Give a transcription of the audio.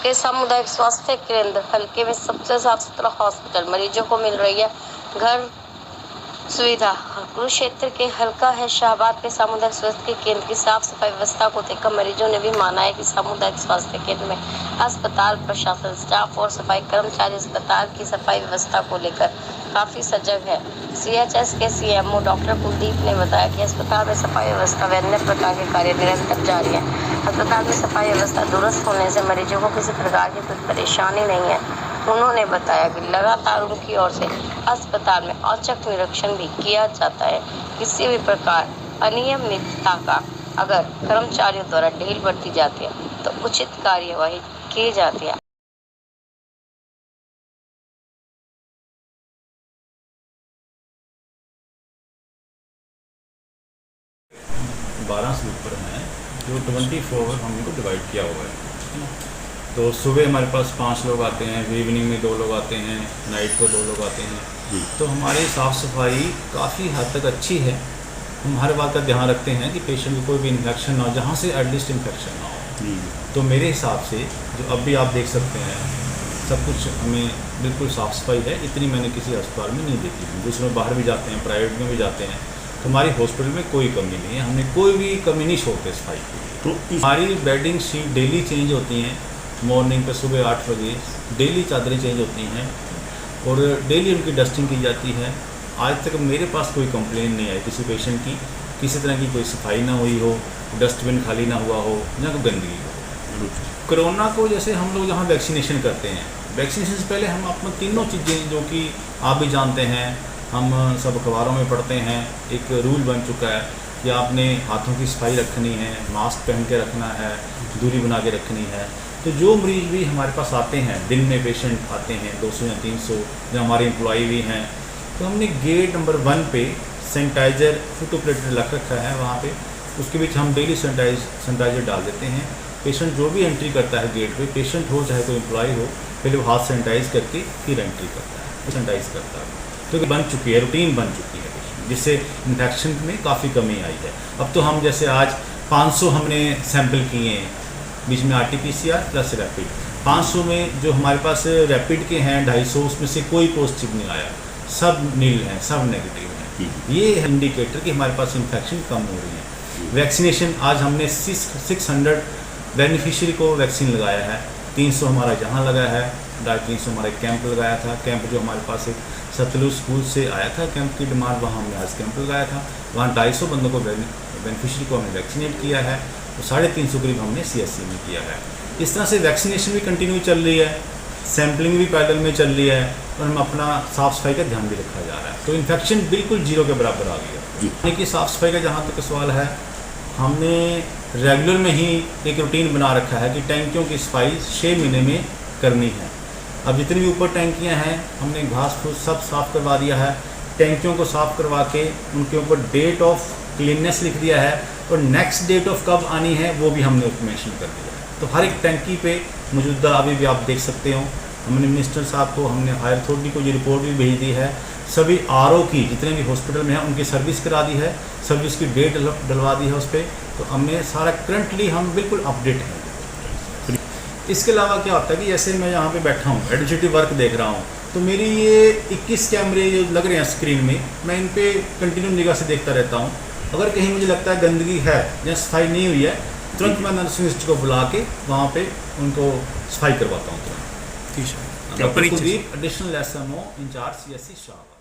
के सामुदायिक स्वास्थ्य केंद्र हल्के में सबसे साफ सुथरा हॉस्पिटल, मरीजों को मिल रही है घर सुविधा। कुरुक्षेत्र के हल्का है शाहबाद के सामुदायिक स्वास्थ्य केंद्र की साफ सफाई व्यवस्था को देखकर मरीजों ने भी माना है कि सामुदायिक स्वास्थ्य केंद्र में अस्पताल प्रशासन, स्टाफ और सफाई कर्मचारी अस्पताल की सफाई व्यवस्था को लेकर काफी सजग है। CHS के CMO डॉक्टर कुलदीप ने बताया कि अस्पताल में सफाई व्यवस्था व अन्य प्रकार के कार्य निरंतर जारी है। अस्पताल में सफाई व्यवस्था दुरुस्त होने से मरीजों को किसी प्रकार की कोई परेशानी नहीं है। उन्होंने बताया कि लगातार उनकी ओर से अस्पताल में औचक निरीक्षण भी किया जाता है। किसी भी प्रकार अनियमितता का अगर कर्मचारियों द्वारा ढील बरती जाती है तो उचित कार्यवाही की जाती है। 12 से ऊपर हैं जो 24 हम इनको डिवाइड किया हुआ है। तो सुबह हमारे पास 5 लोग आते हैं, इवनिंग में 2 लोग आते हैं, नाइट को 2 लोग आते हैं। तो हमारी साफ़ सफाई काफ़ी हद तक अच्छी है। हम हर बात का ध्यान रखते हैं कि पेशेंट को कोई भी इन्फेक्शन ना हो, जहाँ से एटलीस्ट इन्फेक्शन ना हो। तो मेरे हिसाब से जो अब भी आप देख सकते हैं सब कुछ हमें बिल्कुल साफ़ सफाई है। इतनी मैंने किसी अस्पताल में नहीं देखी। दूसरों बाहर भी जाते हैं, प्राइवेट में भी जाते हैं, तो हमारी हॉस्पिटल में कोई कमी नहीं है। हमने कोई भी कमी नहीं छोड़ते सफाई की। तो हमारी बेडिंग शीट डेली चेंज होती हैं। मॉर्निंग पे सुबह 8 बजे डेली चादरें चेंज होती हैं और डेली उनकी डस्टिंग की जाती है। आज तक मेरे पास कोई कंप्लेन नहीं आई किसी पेशेंट की, किसी तरह की कोई सफाई ना हुई हो, डस्टबिन खाली ना हुआ हो या कोई गंदगी हो। कोरोना को जैसे हम लोग यहाँ वैक्सीनेशन करते हैं, वैक्सीनेशन से पहले हम अपना तीनों चीज़ें जो कि आप भी जानते हैं, हम सब अखबारों में पढ़ते हैं, एक रूल बन चुका है कि आपने हाथों की सफाई रखनी है, मास्क पहन के रखना है, दूरी बना के रखनी है। तो जो मरीज़ भी हमारे पास आते हैं, दिन में पेशेंट आते हैं 200 या 300, जो हमारे एम्प्लॉई भी हैं, तो हमने गेट नंबर 1 पे सैनिटाइज़र फोटो प्लेट लग रखा है। वहाँ पे उसके बीच हम डेली सैनिटाइज़र डाल देते हैं। पेशेंट जो भी एंट्री करता है गेट पे, पेशेंट हो चाहे कोई एम्प्लॉई हो, पहले वो हाथ सैनिटाइज़ करके फिर एंट्री करता है, सैनिटाइज़ करता है। तो बन चुकी है, रूटीन बन चुकी है, जिससे इन्फेक्शन में काफ़ी कमी आई है। अब तो हम जैसे आज 500 हमने सैंपल किए हैं, बीच में RT-PCR प्लस रैपिड। 500 में जो हमारे पास रैपिड के हैं 250, उसमें से कोई पॉजिटिव नहीं आया, सब नील हैं, सब नेगेटिव हैं। ये है इंडिकेटर कि हमारे पास इन्फेक्शन कम हो रही है। वैक्सीनेशन आज हमने 600 बेनिफिशियरी को वैक्सीन लगाया है। 300 हमारा यहाँ लगा है, 350 हमारा कैंप लगाया था। कैंप जो हमारे पास एक सतलुज स्कूल से आया था, कैंप की डिमांड, वहाँ हमने आज कैंप लगाया था। वहाँ 250 बंदों को बेनिफिशियरी को हमने वैक्सीनेट किया है। तो 350 करीब हमने CSC में किया है। इस तरह से वैक्सीनेशन भी कंटिन्यू चल रही है, सैम्पलिंग भी पैरेलल में चल रही है और हम अपना साफ़ सफाई का ध्यान भी रखा जा रहा है। तो इन्फेक्शन बिल्कुल 0 के बराबर आ गया। यानी कि साफ़ सफाई का जहाँ तक सवाल है, हमने रेगुलर में ही एक रूटीन बना रखा है कि टैंकियों की सफाई 6 महीने में करनी है। अब जितनी भी ऊपर टैंकियाँ हैं, हमने घास फूस सब साफ़ करवा दिया है। टैंकियों को साफ़ करवा के उनके ऊपर डेट ऑफ क्लीननेस लिख दिया है और नेक्स्ट डेट ऑफ कब आनी है वो भी हमने मेंशन कर दिया है। तो हर एक टैंकी पे मौजूदा अभी भी आप देख सकते हो, हमने मिनिस्टर साहब को, हमने हायर अथॉरिटी को ये रिपोर्ट भी भेज दी है। सभी RO की जितने भी हॉस्पिटल में हैं उनकी सर्विस करा दी है, सर्विस की डेट डलवा दी है उस पर। तो हमने सारा करंटली हम बिल्कुल अपडेट हैं। इसके अलावा क्या होता है कि जैसे मैं यहाँ पे बैठा हूँ, एडमिनिस्ट्रेटिव वर्क देख रहा हूँ, तो मेरी ये 21 कैमरे जो लग रहे हैं स्क्रीन में, मैं इन पे कंटिन्यू निगाह से देखता रहता हूँ। अगर कहीं मुझे लगता है गंदगी है या सफाई नहीं हुई है, तुरंत मैं नर्सिंग को बुला के वहाँ पे उनको सफाई करवाता हूँ तुरंत। ठीक है। Additional SMO incharge CSC Shahabad.